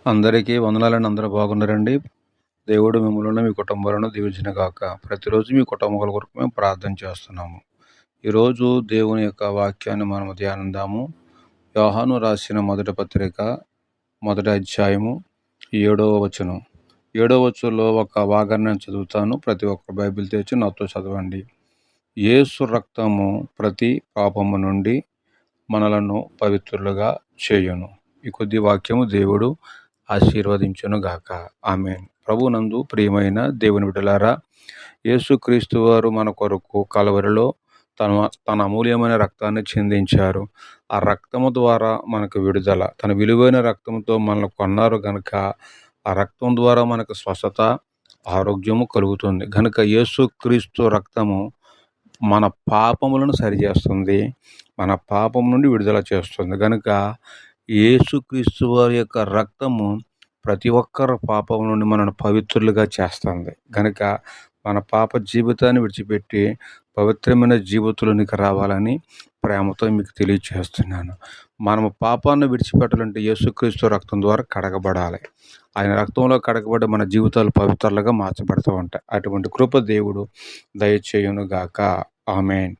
అందరికీ వందనాలండి. అందరూ బాగున్నారండి. దేవుడు మిమ్మల్ని మీ కుటుంబాలను దీవించును గాక. ప్రతిరోజు మీ కుటుంబాల కొరకు మేము ప్రార్థన చేస్తున్నాము. ఈరోజు దేవుని యొక్క వాక్యాన్ని మనం ధ్యానిద్దాము. యోహాను రాసిన మొదటి పత్రిక మొదటి అధ్యాయము 7వ వచనం. 7వ వచనంలో ఒక భాగాన్ని నేను చదువుతాను. ప్రతి ఒక్కరు బైబిల్ తెరిచి నాతో చదవండి. యేసు రక్తము ప్రతి పాపము నుండి మనలను పవిత్రులుగా చేయును. ఈ కొద్ది వాక్యము దేవుడు ఆశీర్వదించును గాక. ఆమేన్. ప్రభునందు ప్రియమైన దేవుని బిడ్డలారా, యేసుక్రీస్తు వారు మన కొరకు కలవరిలో తన అమూల్యమైన రక్తాన్ని చిందించారు. ఆ రక్తము ద్వారా మనకు విడుదల. తన విలువైన రక్తంతో మనల్ని కొన్నారు గనుక ఆ రక్తం ద్వారా మనకు స్వస్థత, ఆరోగ్యము కలుగుతుంది. గనుక యేసుక్రీస్తు రక్తము మన పాపములను సరిచేస్తుంది. మన పాపం నుండి విడుదల చేస్తుంది. గనుక యేసుక్రీస్తు వారి యొక్క రక్తము ప్రతి ఒక్కరి పాపం నుండి మనల్ని పవిత్రులుగా చేస్తుంది. గనుక మన పాప జీవితాన్ని విడిచిపెట్టి పవిత్రమైన జీవితంలోనికి రావాలని ప్రేమతో మీకు తెలియజేస్తున్నాను. మనము పాపాన్ని విడిచిపెట్టాలంటే యేసుక్రీస్తు రక్తం ద్వారా కడగబడాలి. ఆయన రక్తంలో కడగబడి మన జీవితాలు పవిత్రులుగా మార్చబడుతూ ఉంటాయి. అటువంటి కృప దేవుడు దయచేయును గాక. ఆమేన్.